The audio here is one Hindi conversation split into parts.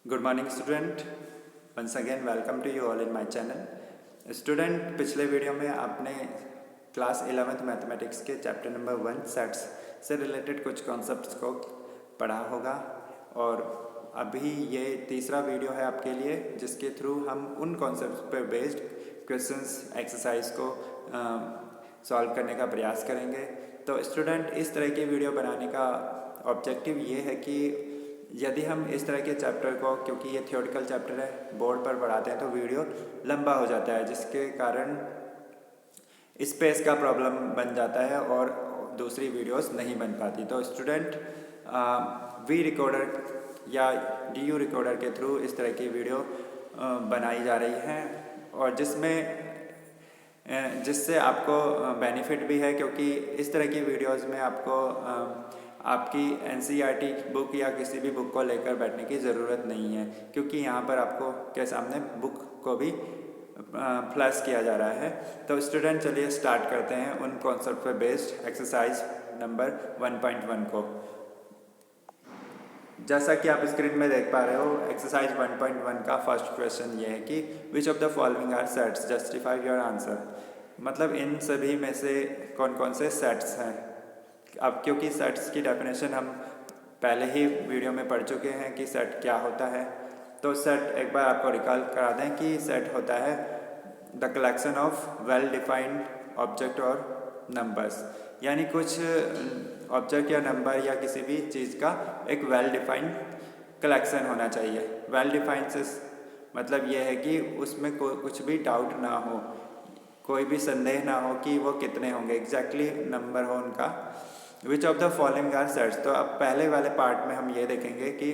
Good morning student, once again welcome to you all in my channel. Student, पिछले वीडियो में आपने क्लास 11th मैथमेटिक्स के चैप्टर नंबर 1 सेट्स से रिलेटेड कुछ कॉन्सेप्ट्स को पढ़ा होगा और अभी ये तीसरा वीडियो है आपके लिए जिसके थ्रू हम उन कॉन्सेप्ट्स पर बेस्ड क्वेश्चंस एक्सरसाइज को सॉल्व करने का प्रयास करेंगे। तो स्टूडेंट, इस तरह की वीडियो बनाने का ऑब्जेक्टिव ये है कि यदि हम इस तरह के चैप्टर को, क्योंकि ये थियोरिटिकल चैप्टर है, बोर्ड पर पढ़ाते हैं तो वीडियो लंबा हो जाता है जिसके कारण स्पेस का प्रॉब्लम बन जाता है और दूसरी वीडियोस नहीं बन पाती। तो स्टूडेंट, वी रिकॉर्डर या DU रिकॉर्डर के थ्रू इस तरह की वीडियो बनाई जा रही है और जिससे आपको बेनिफिट भी है, क्योंकि इस तरह की वीडियोस में आपको आपकी NCERT बुक या किसी भी बुक को लेकर बैठने की ज़रूरत नहीं है, क्योंकि यहाँ पर आपको के सामने बुक को भी फ्लैश किया जा रहा है। तो स्टूडेंट, चलिए स्टार्ट करते हैं उन कॉन्सेप्ट पर बेस्ड एक्सरसाइज नंबर 1.1 को। जैसा कि आप स्क्रीन में देख पा रहे हो, एक्सरसाइज 1.1 का फर्स्ट क्वेश्चन ये है कि which of the following are sets, justify your answer. मतलब इन सभी में से कौन कौन से सेट्स हैं। अब क्योंकि सेट्स की डेफिनेशन हम पहले ही वीडियो में पढ़ चुके हैं कि सेट क्या होता है, तो सेट एक बार आपको रिकॉल करा दें कि सेट होता है the collection of well defined object और नंबर्स, यानी कुछ ऑब्जेक्ट या नंबर या किसी भी चीज़ का एक वेल डिफाइंड कलेक्शन होना चाहिए। वेल डिफाइंड से मतलब ये है कि उसमें कुछ भी डाउट ना हो, कोई भी संदेह ना हो कि वो कितने होंगे, एग्जैक्टली नंबर हो उनका। Which of the following are sets, तो अब पहले वाले पार्ट में हम ये देखेंगे कि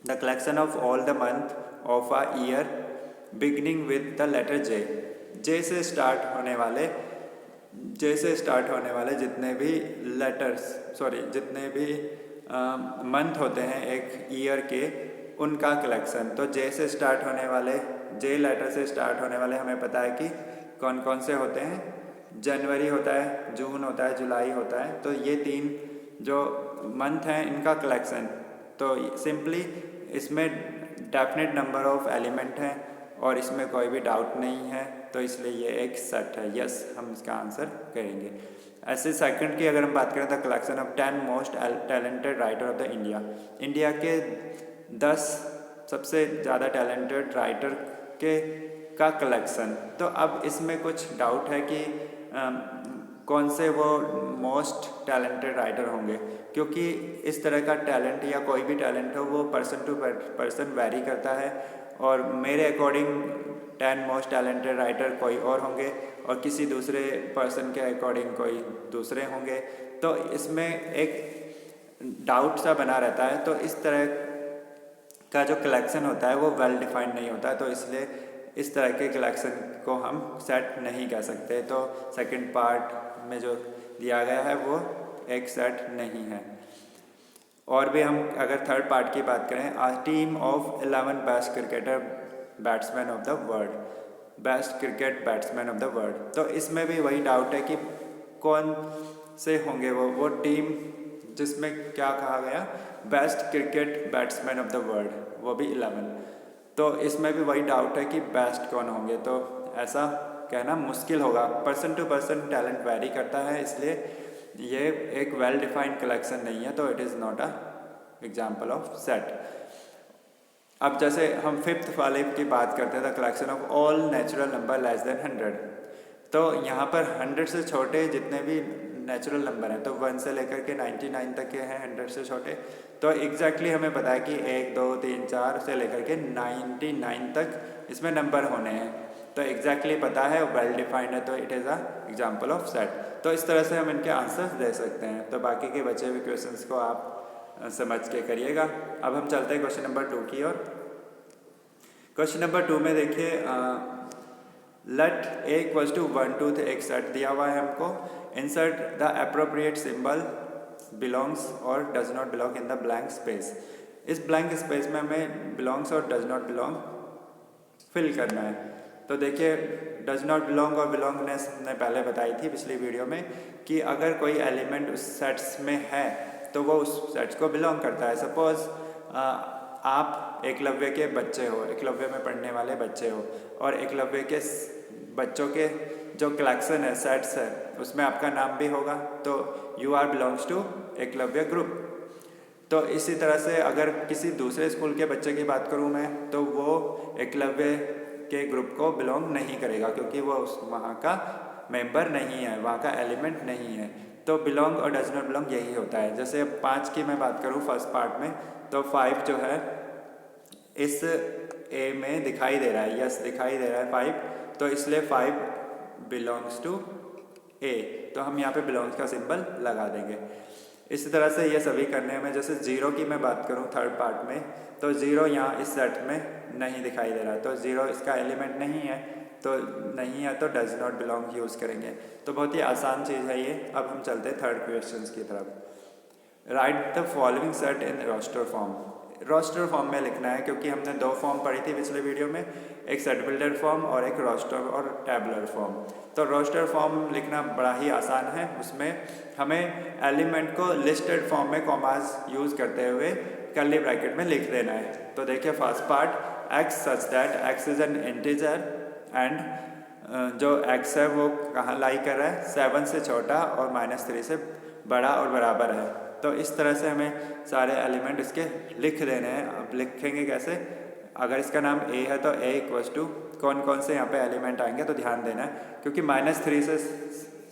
the collection of all the month of a year beginning with the letter J. J से स्टार्ट होने वाले जितने भी जितने भी मंथ होते हैं एक ईयर के, उनका कलेक्शन। तो जे से स्टार्ट होने वाले, जे लेटर से स्टार्ट होने वाले हमें पता है कि कौन कौन से होते हैं। जनवरी होता है, जून होता है, जुलाई होता है। तो ये 3 जो मंथ हैं इनका कलेक्शन। तो सिंपली इसमें डेफिनेट नंबर ऑफ एलिमेंट हैं और इसमें कोई भी डाउट नहीं है, तो इसलिए ये एक सेट है। यस, हम इसका आंसर करेंगे। ऐसे सेकंड की अगर हम बात करें, the collection of 10 most talented writer of the India के 10 सबसे ज़्यादा टैलेंटेड राइटर के का कलेक्शन। तो अब इसमें कुछ डाउट है कि कौन से वो मोस्ट टैलेंटेड राइटर होंगे, क्योंकि इस तरह का टैलेंट या कोई भी टैलेंट हो वो पर्सन टू पर्सन वैरी करता है और मेरे अकॉर्डिंग 10 मोस्ट टैलेंटेड राइटर कोई और होंगे और किसी दूसरे पर्सन के अकॉर्डिंग कोई दूसरे होंगे। तो इसमें एक डाउट सा बना रहता है। तो इस तरह का जो कलेक्शन होता है वो वेल डिफाइंड नहीं होता है, तो इसलिए इस तरह के कलेक्शन को हम सेट नहीं कह सकते। तो सेकंड पार्ट में जो दिया गया है वो एक सेट नहीं है। और भी हम अगर थर्ड पार्ट की बात करें, a team of 11 best cricketer batsman of the world, best cricket batsman of the world. तो इसमें भी वही डाउट है कि कौन से होंगे वो टीम जिसमें क्या कहा गया, best cricket batsman of the world, वो भी 11। तो इसमें भी वही डाउट है कि बेस्ट कौन होंगे। तो ऐसा कहना मुश्किल होगा, person to person talent vary करता है, इसलिए ये एक वेल डिफाइंड कलेक्शन नहीं है, तो it is not a example of set. अब जैसे हम फिफ्थ वाले की बात करते हैं, the collection of all natural number less than 100। तो यहाँ पर 100 से छोटे जितने भी नेचुरल नंबर हैं, तो 1 से लेकर के 99 तक के हैं 100 से छोटे। तो एग्जैक्टली हमें पता है कि 1 2 3 4 से लेकर के 99 तक इसमें नंबर होने हैं, तो एग्जैक्टली पता है, वेल डिफाइंड है, तो it is a example of set. तो इस तरह से हम इनके आंसर्स दे सकते हैं। तो बाकी के बचे हुए क्वेश्चंस को आप समझ के करिएगा। अब हम चलते हैं क्वेश्चन नंबर 2 की ओर। क्वेश्चन नंबर 2 में देखिए, लेट a इक्वल्स टू 1 2 एक सेट दिया हुआ है हमको। Insert the appropriate symbol belongs or does not belong in the blank space. इस ब्लैंक स्पेस में हमें belongs or does not belong fill करना है। तो देखिए, डज नॉट बिलोंग और बिलोंगनेस हमने पहले बताई थी पिछली वीडियो में कि अगर कोई एलिमेंट उस सेट्स में है तो वो उस सेट्स को बिलोंग करता है। सपोज आप एकलव्य के बच्चे हो, एकलव्य में पढ़ने वाले बच्चे हो, और एकलव्य के बच्चों के जो कलेक्शन है, सेट्स है, उसमें आपका नाम भी होगा, तो you are belongs to Eklavya group. तो इसी तरह से अगर किसी दूसरे स्कूल के बच्चे की बात करूँ मैं, तो वो एकलव्य के ग्रुप को बिलोंग नहीं करेगा, क्योंकि वो वहाँ का मेंबर नहीं है, वहाँ का एलिमेंट नहीं है। तो बिलोंग और डज नॉट बिलोंग यही होता है। जैसे 5 की मैं बात करूँ फर्स्ट पार्ट में, तो 5 जो है इस ए में दिखाई दे रहा है, यस दिखाई दे रहा है 5, तो इसलिए 5 बिलोंग्स टू ए, तो हम यहाँ पे बिलोंग्स का सिंबल लगा देंगे। इसी तरह से ये सभी करने में, जैसे 0 की मैं बात करूँ थर्ड पार्ट में, तो 0 यहाँ इस सेट में नहीं दिखाई दे रहा, तो 0 इसका एलिमेंट नहीं है, तो नहीं है तो डज नॉट बिलोंग यूज़ करेंगे। तो बहुत ही आसान चीज़ है ये। अब हम चलते हैं थर्ड क्वेश्चन की तरफ। Write the following set in roster form. Roster form में लिखना है, क्योंकि हमने 2 फॉर्म पढ़ी थी पिछले वीडियो में, एक सेट बिल्डर फॉर्म और एक रोस्टर और टैबुलर फॉर्म। तो रोस्टर फॉर्म लिखना बड़ा ही आसान है। उसमें हमें एलिमेंट को लिस्टेड फॉर्म में कॉमास यूज़ करते हुए कर्ली ब्रैकेट में लिख देना है। तो देखिए first part, x such that x is an integer and जो x है वो कहाँ लाई कर रहा है, 7 से छोटा और -3 से बड़ा और बराबर है। तो इस तरह से हमें सारे एलिमेंट इसके लिख देने हैं। अब लिखेंगे कैसे? अगर इसका नाम a है तो a इक्वल्स टू कौन कौन से यहाँ पे एलिमेंट आएंगे, तो ध्यान देना है, क्योंकि -3 से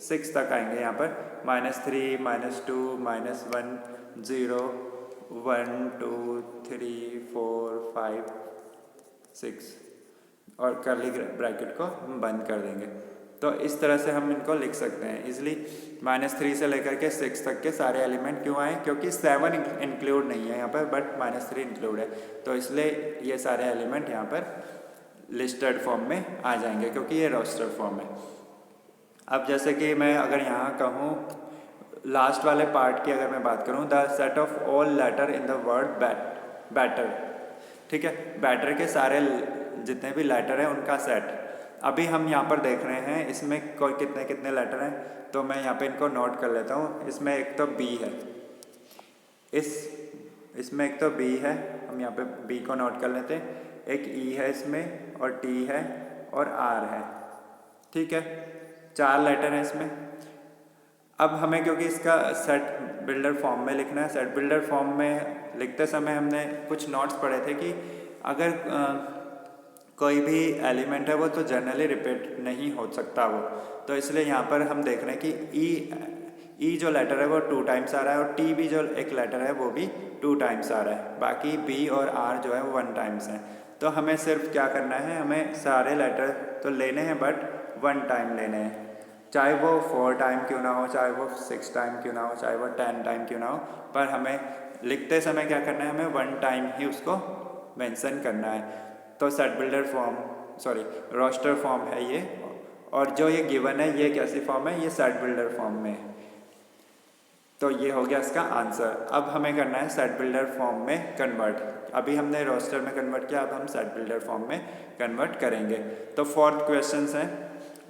6 तक आएंगे यहाँ पर, -3, -2, -1, 0, 1, 2, 3, 4, 5, 6 और कर्ली ब्रैकेट को हम बंद कर देंगे। तो इस तरह से हम इनको लिख सकते हैं इजली। -3 से लेकर के 6 तक के सारे एलिमेंट क्यों आए, क्योंकि 7 इंक्लूड नहीं है यहाँ पर, बट -3 इंक्लूड है, तो इसलिए ये सारे एलिमेंट यहाँ पर लिस्टेड फॉर्म में आ जाएंगे, क्योंकि ये रोस्टर फॉर्म है। अब जैसे कि मैं अगर यहाँ कहूँ लास्ट वाले पार्ट की अगर मैं बात करूँ, the set of all letter in the word better, ठीक है, बैटर के सारे जितने भी लेटर हैं उनका सेट। अभी हम यहाँ पर देख रहे हैं इसमें कितने कितने लेटर हैं, तो मैं यहाँ पे इनको नोट कर लेता हूँ। इसमें एक तो बी है, इसमें एक तो बी है, हम यहाँ पे बी को नोट कर लेते हैं, एक ई है इसमें, और टी है, और आर है, ठीक है, 4 लेटर हैं इसमें। अब हमें क्योंकि इसका सेट बिल्डर फॉर्म में लिखना है, सेट बिल्डर फॉर्म में लिखते समय हमने कुछ नोट्स पढ़े थे कि अगर कोई भी एलिमेंट है वो तो जनरली रिपीट नहीं हो सकता वो, तो इसलिए यहाँ पर हम देख रहे हैं कि ई जो लेटर है वो 2 टाइम्स आ रहा है, और टी भी जो एक लेटर है वो भी 2 टाइम्स आ रहा है, बाकी बी और आर जो है वो 1 टाइम्स है। तो हमें सिर्फ क्या करना है, हमें सारे लेटर तो लेने हैं बट 1 टाइम लेने हैं, चाहे वो 4 टाइम क्यों ना हो, चाहे वो 6 टाइम क्यों ना हो, चाहे वो 10 टाइम क्यों ना हो, पर हमें लिखते समय क्या करना है, हमें 1 टाइम ही उसको मेंशन करना है। तो set builder form roster form है ये, और जो ये गिवन है ये कैसी फॉर्म है, ये सेट बिल्डर फॉर्म में है। तो ये हो गया इसका आंसर। अब हमें करना है सेट बिल्डर फॉर्म में कन्वर्ट। अभी हमने रोस्टर में कन्वर्ट किया, अब हम सेट बिल्डर फॉर्म में कन्वर्ट करेंगे। तो 4th क्वेश्चन है,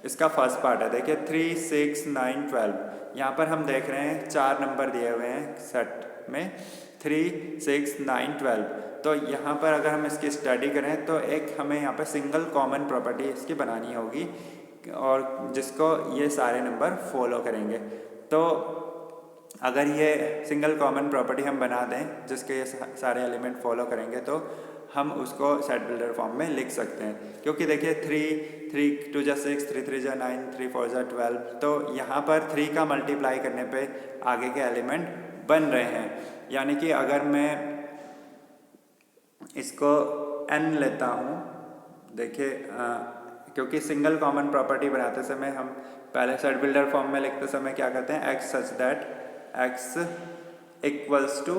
इसका फर्स्ट पार्ट है, देखिए 3, 6, 9, 12। यहाँ पर हम देख रहे हैं 4 नंबर दिए हुए हैं सेट में, 3, 6, 9, 12। तो यहाँ पर अगर हम इसकी स्टडी करें तो एक हमें यहाँ पर सिंगल कॉमन प्रॉपर्टी इसकी बनानी होगी, और जिसको ये सारे नंबर फॉलो करेंगे। तो अगर ये सिंगल कॉमन प्रॉपर्टी हम बना दें जिसके ये सारे एलिमेंट फॉलो करेंगे, तो हम उसको सेट बिल्डर फॉर्म में लिख सकते हैं। क्योंकि देखिए 3 2 जा 6, 3 3 जा 9, 3 4 जा 12, तो यहाँ पर 3 का मल्टीप्लाई करने पे आगे के एलिमेंट बन रहे हैं। यानी कि अगर मैं इसको n लेता हूँ, देखिए क्योंकि सिंगल कॉमन प्रॉपर्टी बनाते समय हम पहले सेट बिल्डर फॉर्म में लिखते समय क्या करते हैं, x such that x equals to,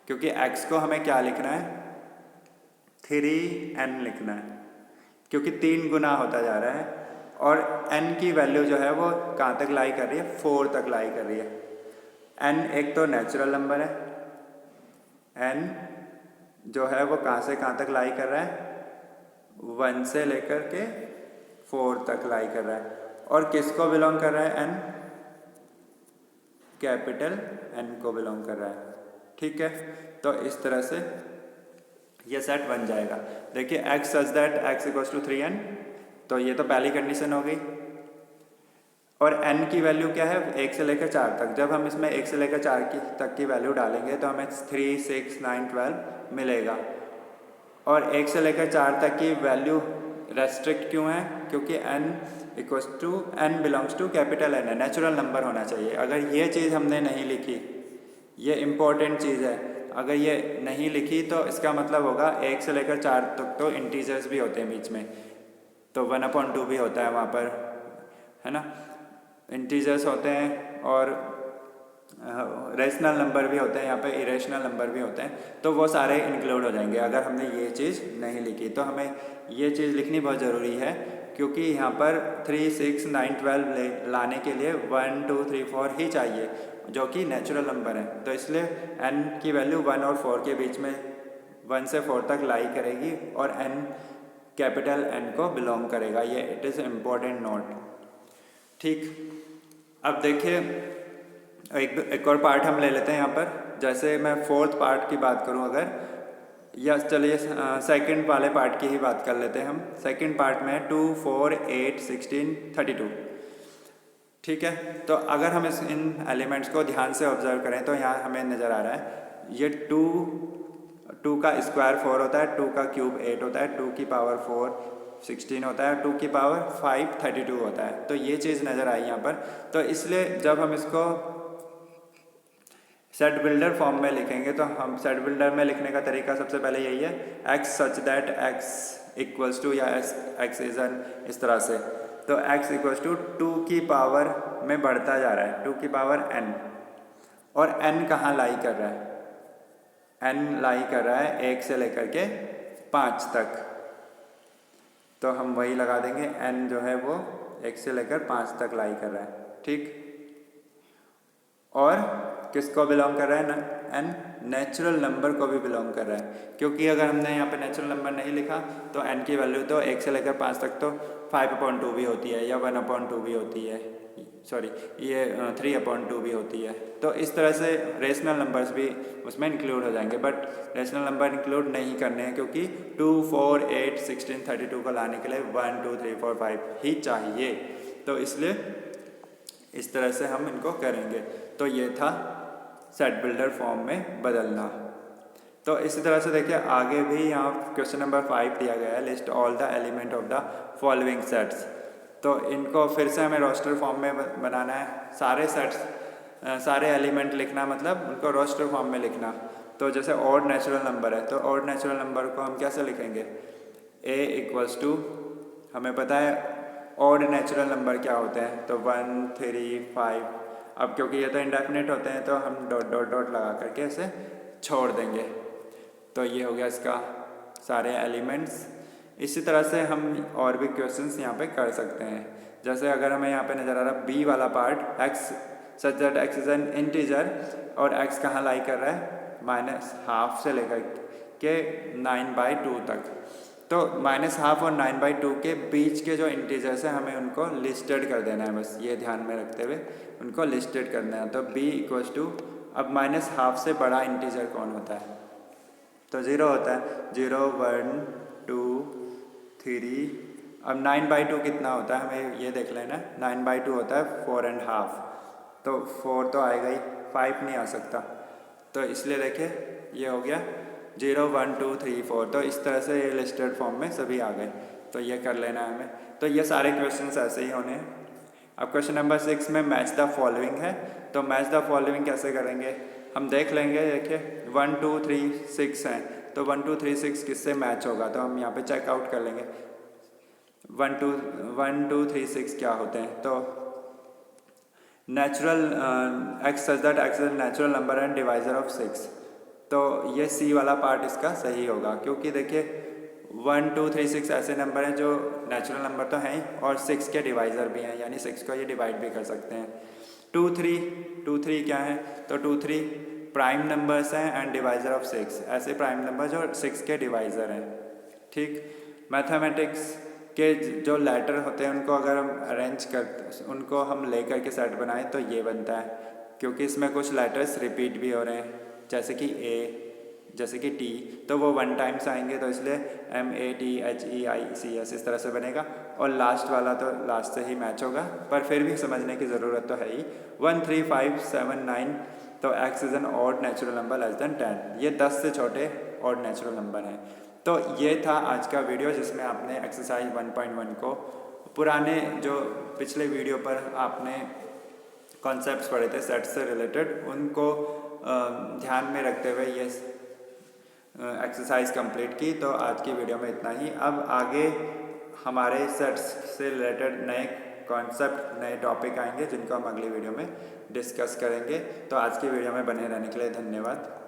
क्योंकि x को हमें क्या लिखना है, 3n लिखना है, क्योंकि 3 गुना होता जा रहा है, और n की वैल्यू जो है वो कहाँ तक लाई कर रही है, 4 तक लाई कर रही है। n एक तो नेचुरल नंबर है, n जो है वो कहाँ से कहाँ तक लाई कर रहा है, 1 से लेकर के 4 तक लाई कर रहा है। और किसको बिलोंग कर रहा है, n कैपिटल N को बिलोंग कर रहा है, ठीक है। तो इस तरह से ये सेट बन जाएगा। देखिए x such that x equals to 3n, तो ये तो पहली कंडीशन हो गई। और n की वैल्यू क्या है, 1 से लेकर 4 तक। जब हम इसमें 1 से लेकर 4 तक की वैल्यू डालेंगे तो हमें 3, 6, 9, 12 मिलेगा। और 1 से लेकर 4 तक की वैल्यू रेस्ट्रिक्ट क्यों है, क्योंकि n equals to n belongs to capital N है, नेचुरल नंबर होना चाहिए। अगर ये चीज़ हमने नहीं लिखी, ये इम्पोर्टेंट चीज़ है, अगर ये नहीं लिखी तो इसका मतलब होगा 1 से लेकर 4 तक तो इंटीजर्स भी होते हैं बीच में, तो 1/2 भी होता है वहाँ पर, है ना, इंटीजर्स होते हैं और रेशनल नंबर भी होते हैं, यहाँ पे इरेशनल नंबर भी होते हैं, तो वो सारे इंक्लूड हो जाएंगे अगर हमने ये चीज़ नहीं लिखी। तो हमें ये चीज़ लिखनी बहुत ज़रूरी है, क्योंकि यहाँ पर 3, 6, 9, 12 लाने के लिए 1, 2, 3, 4 ही चाहिए, जो कि नेचुरल नंबर है। तो इसलिए n की वैल्यू 1 और 4 के बीच में 1 से 4 तक लाई करेगी और n कैपिटल N को बिलोंग करेगा। ये इट इज़ इम्पोर्टेंट नोट। ठीक, अब देखिए एक और पार्ट हम ले लेते हैं यहाँ पर। जैसे मैं 4th पार्ट की बात करूँ अगर, या चलिए सेकंड वाले पार्ट की ही बात कर लेते हैं हम। सेकंड पार्ट में 2, 4, 8, 16, 32। ठीक है, तो अगर हम इन एलिमेंट्स को ध्यान से ऑब्जर्व करें तो यहाँ हमें नज़र आ रहा है ये 2 का स्क्वायर 4 होता है, 2 का क्यूब 8 होता है, 2 की पावर 4 16 होता है, 2 की पावर 5 32 होता है। तो ये चीज़ नज़र आई यहाँ पर। तो इसलिए जब हम इसको सेट बिल्डर फॉर्म में लिखेंगे तो हम सेट बिल्डर में लिखने का तरीका सबसे पहले यही है, x such that x equals to, या x इज एन, इस तरह से। तो x इक्वल्स टू 2 की पावर में बढ़ता जा रहा है, 2 की पावर n, और n कहाँ लाई कर रहा है, n लाई कर रहा है 1 से लेकर के 5 तक। तो हम वही लगा देंगे, n जो है वो 1 से लेकर 5 तक लाई कर रहा है। ठीक, और किसको बिलोंग कर रहा है ना, n नेचुरल नंबर को भी बिलोंग कर रहा है, क्योंकि अगर हमने यहाँ पे नेचुरल नंबर नहीं लिखा तो n की वैल्यू तो 1 से लेकर 5 तक तो 5/2 भी होती है, या 1/2 भी होती है, सॉरी ये 3/2 भी होती है। तो इस तरह से रेशनल नंबर्स भी उसमें इंक्लूड हो जाएंगे, बट रेशनल नंबर इंक्लूड नहीं करने हैं, क्योंकि 2, 4, 8, 16, 32 को लाने के लिए 1, 2, 3, 4, 5 ही चाहिए। तो इसलिए इस तरह से हम इनको करेंगे। तो ये था सेट बिल्डर फॉर्म में बदलना। तो इसी तरह से देखिए आगे भी यहाँ क्वेश्चन नंबर 5 दिया गया है, list all the element of the following sets. तो इनको फिर से हमें रोस्टर फॉर्म में बनाना है, सारे सेट्स, सारे एलिमेंट लिखना, मतलब उनको रोस्टर फॉर्म में लिखना। तो जैसे ऑड नेचुरल नंबर है, तो ऑड नेचुरल नंबर को हम कैसे लिखेंगे, a इक्वल्स टू, हमें पता है ऑड नेचुरल नंबर क्या होते हैं, तो 1, 3, 5। अब क्योंकि ये तो इंडेफिनिट होते हैं तो हम डॉट डॉट डॉट लगा करके इसे छोड़ देंगे। तो ये हो गया इसका सारे एलिमेंट्स। इसी तरह से हम और भी क्वेश्चंस यहाँ पे कर सकते हैं। जैसे अगर हमें यहाँ पे नज़र आ रहा बी वाला part, x such that x is N integer, और x कहाँ लाई कर रहा है, -12 से लेकर के 9/2 तक। तो -12 और 9/2 के बीच के जो इंटीजर्स हैं हमें उनको लिस्टेड कर देना है, बस ये ध्यान में रखते हुए उनको लिस्टेड करना है। तो b इक्वल्स टू, अब -12 से बड़ा इंटीजर कौन होता है, तो 0 होता है, 0, 1, 2, 3। अब 9/2 कितना होता है हमें ये देख लेना, 9/2 होता है 4.5, तो 4 तो आएगा ही, 5 नहीं आ सकता। तो इसलिए देखिए ये हो गया 0, 1, 2, 3, 4। तो इस तरह से ये लिस्टेड फॉर्म में सभी आ गए। तो ये कर लेना है हमें। तो ये सारे क्वेश्चंस ऐसे ही होने हैं। अब क्वेश्चन नंबर 6 में मैच द फॉलोइंग है, तो मैच द फॉलोइंग कैसे करेंगे हम देख लेंगे। देखिए 1, 2, 3, 6 हैं, तो 1, 2, 3, 6 किससे मैच होगा, तो हम यहाँ पे चेकआउट कर लेंगे। 1, 2, 3, 6 क्या होते हैं, तो natural x such that x is natural number and divisor of 6। तो ये सी वाला पार्ट इसका सही होगा, क्योंकि देखिए 1, 2, 3, 6 ऐसे नंबर हैं जो नेचुरल नंबर तो हैं ही और 6 के डिवाइज़र भी हैं, यानी 6 को ये डिवाइड भी कर सकते हैं। 2, 3 क्या है, तो 2, 3 प्राइम नंबर्स हैं एंड डिवाइज़र ऑफ 6, ऐसे प्राइम नंबर जो 6 के डिवाइज़र हैं। ठीक, मैथमेटिक्स के जो लेटर होते हैं उनको अगर हम अरेंज कर, उनको हम ले करके सेट बनाएं तो ये बनता है, क्योंकि इसमें कुछ लेटर्स रिपीट भी हो रहे हैं, जैसे कि A, जैसे कि टी, तो वो 1 टाइम्स आएंगे, तो इसलिए MATHEICS इस तरह से बनेगा। और लास्ट वाला तो लास्ट से ही मैच होगा, पर फिर भी समझने की ज़रूरत तो है ही। 1 3 5 7 9, तो x is an odd natural number less than 10, ये 10 से छोटे ऑड नेचुरल नंबर हैं। तो ये था आज का वीडियो जिसमें आपने एक्सरसाइज 1.1 को पुराने जो पिछले वीडियो पर आपने कॉन्सेप्ट्स पढ़े थे सेट्स से रिलेटेड, उनको ध्यान में रखते हुए ये एक्सरसाइज कंप्लीट की। तो आज की वीडियो में इतना ही। अब आगे हमारे सेट्स से रिलेटेड नए कॉन्सेप्ट, नए टॉपिक आएंगे जिनको हम अगली वीडियो में डिस्कस करेंगे। तो आज की वीडियो में बने रहने के लिए धन्यवाद।